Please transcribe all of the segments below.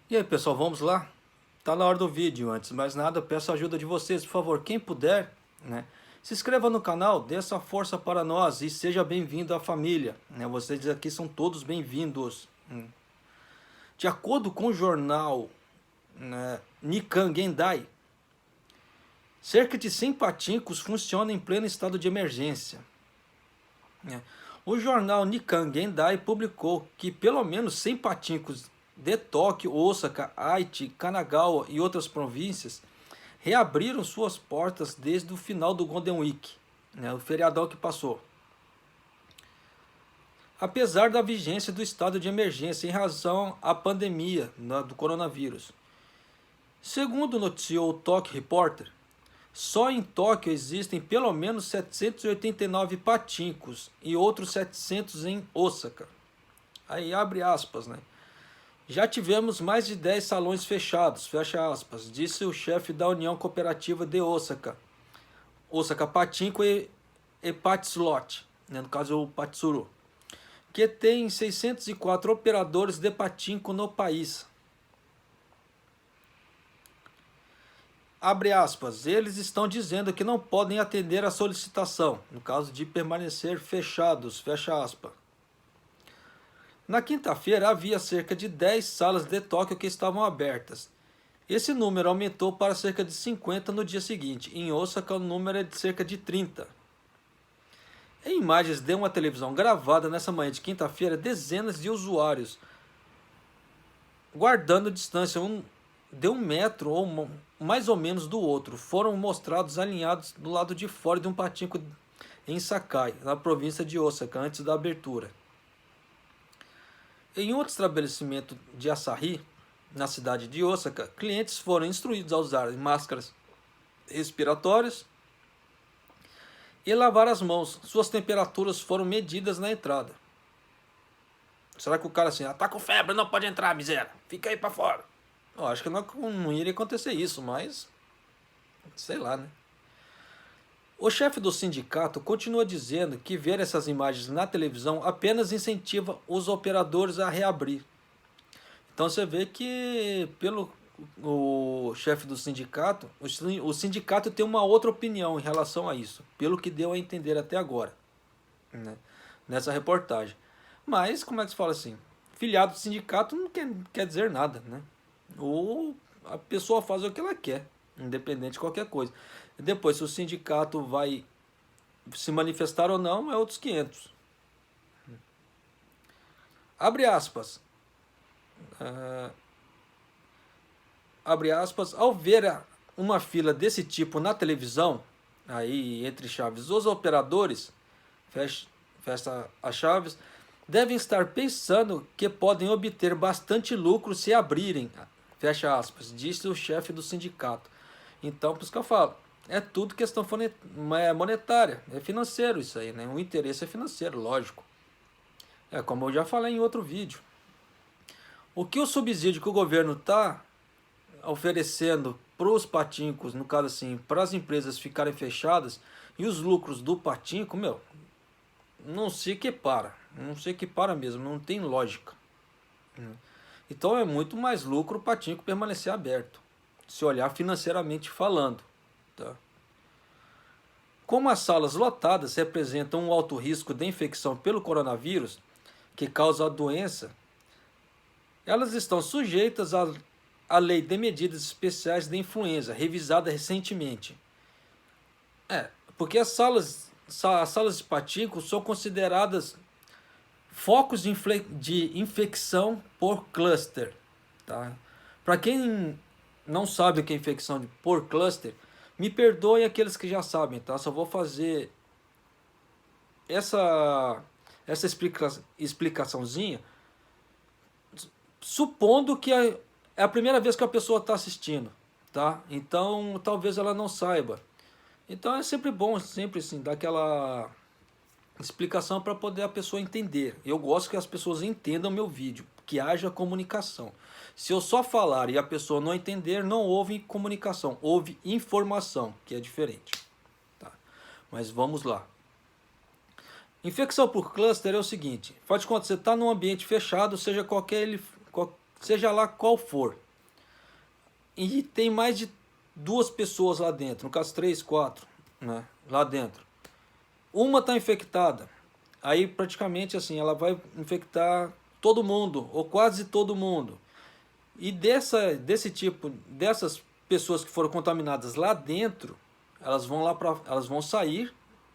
E aí, pessoal, vamos lá? Tá na hora do vídeo. Antes de mais nada, eu peço a ajuda de vocês, por favor, quem puder, né? Se inscreva no canal, dê essa força para nós e seja bem-vindo à família, né? Vocês aqui são todos bem-vindos. De acordo com o jornal, né, Nikkan Gendai, cerca de 100 patincos funcionam em pleno estado de emergência, né? O jornal Nikkan Gendai publicou que pelo menos 100 patincos de Tóquio, Osaka, Aichi, Kanagawa e outras províncias reabriram suas portas desde o final do Golden Week, né, o feriadão que passou. Apesar da vigência do estado de emergência em razão à pandemia do coronavírus. Segundo noticiou o Tokyo Reporter, só em Tóquio existem pelo menos 789 patincos e outros 700 em Osaka. Aí abre aspas, né? Já tivemos mais de 10 salões fechados, fecha aspas, disse o chefe da União Cooperativa de Osaka, Osaka Pachinko e Patslot, né, no caso o Patsuru, que tem 604 operadores de patinco no país. Abre aspas, eles estão dizendo que não podem atender a solicitação, no caso de permanecer fechados, fecha aspas. Na quinta-feira havia cerca de 10 salas de Tóquio que estavam abertas. Esse número aumentou para cerca de 50 no dia seguinte. Em Osaka o número é de cerca de 30. Em imagens de uma televisão gravada nessa manhã de quinta-feira, dezenas de usuários, guardando distância de 1 metro ou mais ou menos do outro, foram mostrados alinhados do lado de fora de um patinco em Sakai, na província de Osaka, antes da abertura. Em outro estabelecimento de Asahi, na cidade de Osaka, clientes foram instruídos a usar máscaras respiratórias e lavar as mãos. Suas temperaturas foram medidas na entrada. Será que o cara assim, tá com febre, não pode entrar, miséria, fica aí pra fora? Eu acho que não iria acontecer isso, mas sei lá, né? O chefe do sindicato continua dizendo que ver essas imagens na televisão apenas incentiva os operadores a reabrir. Então você vê que pelo o chefe do sindicato, o sindicato tem uma outra opinião em relação a isso, pelo que deu a entender até agora, né, nessa reportagem. Mas, como é que se fala assim? Filiado do sindicato não quer dizer nada, né? Ou a pessoa faz o que ela quer, independente de qualquer coisa. E depois, se o sindicato vai se manifestar ou não, é outros 500. Abre aspas. Abre aspas, ao ver uma fila desse tipo na televisão, aí entre chaves, os operadores, fecha as chaves, devem estar pensando que podem obter bastante lucro se abrirem, fecha aspas, disse o chefe do sindicato. Então, por isso que eu falo, é tudo questão monetária, é financeiro isso aí, né? O interesse é financeiro, lógico. É como eu já falei em outro vídeo. O que o subsídio que o governo está oferecendo para os patincos, no caso assim, para as empresas ficarem fechadas, e os lucros do patinco, meu, não se equipara. Não se equipara mesmo, não tem lógica. Então é muito mais lucro o patinco permanecer aberto, se olhar financeiramente falando. Tá? Como as salas lotadas representam um alto risco de infecção pelo coronavírus, que causa a doença, elas estão sujeitas à Lei de Medidas Especiais de Influenza, revisada recentemente. Porque as salas de patinco são consideradas focos de infecção por cluster. Tá? Para quem não sabe o que é infecção por cluster, me perdoem aqueles que já sabem, tá? Só vou fazer essa explicaçãozinha, supondo que é a primeira vez que a pessoa está assistindo, tá? Então talvez ela não saiba. Então é sempre bom, sempre assim, dar aquela explicação para poder a pessoa entender. Eu gosto que as pessoas entendam meu vídeo, que haja comunicação. Se eu só falar e a pessoa não entender, não houve comunicação, houve informação, que é diferente. Tá? Mas vamos lá. Infecção por cluster é o seguinte, faz de conta, você está num ambiente fechado, seja seja lá qual for, e tem mais de 2 pessoas lá dentro, no caso 3, 4, né, lá dentro. Uma está infectada, aí praticamente assim, ela vai infectar todo mundo, ou quase todo mundo. E desse tipo, dessas pessoas que foram contaminadas lá dentro, elas vão sair,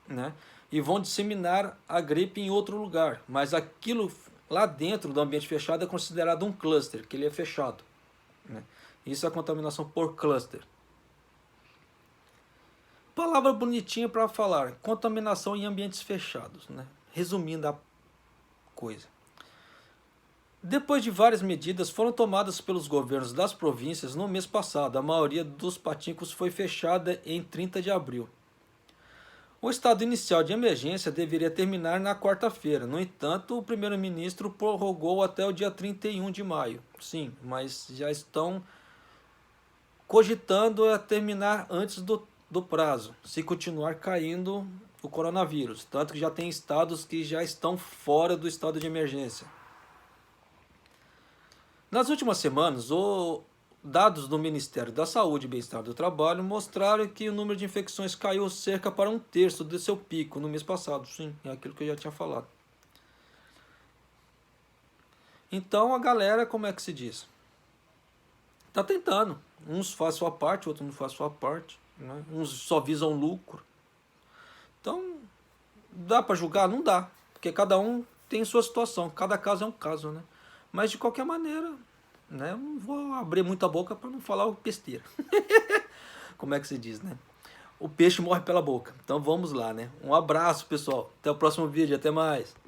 né, e vão disseminar a gripe em outro lugar. Mas aquilo lá dentro do ambiente fechado é considerado um cluster, que ele é fechado, né? Isso é a contaminação por cluster. Palavra bonitinha para falar, contaminação em ambientes fechados, né? Resumindo a coisa. Depois de várias medidas foram tomadas pelos governos das províncias no mês passado, a maioria dos patículos foi fechada em 30 de abril. O estado inicial de emergência deveria terminar na quarta-feira. No entanto, o primeiro-ministro prorrogou até o dia 31 de maio. Sim, mas já estão cogitando a terminar antes do prazo, se continuar caindo o coronavírus. Tanto que já tem estados que já estão fora do estado de emergência. Nas últimas semanas, dados do Ministério da Saúde e Bem-Estar do Trabalho mostraram que o número de infecções caiu cerca para 1/3 do seu pico no mês passado. Sim, é aquilo que eu já tinha falado. Então a galera, como é que se diz? Tá tentando. Uns fazem sua parte, outros não fazem sua parte, né? Uns só visam lucro. Então, dá para julgar? Não dá. Porque cada um tem sua situação. Cada caso é um caso, né? Mas de qualquer maneira, né? Eu não vou abrir muita boca para não falar besteira. Como é que se diz, né? O peixe morre pela boca. Então vamos lá, né? Um abraço, pessoal. Até o próximo vídeo. Até mais.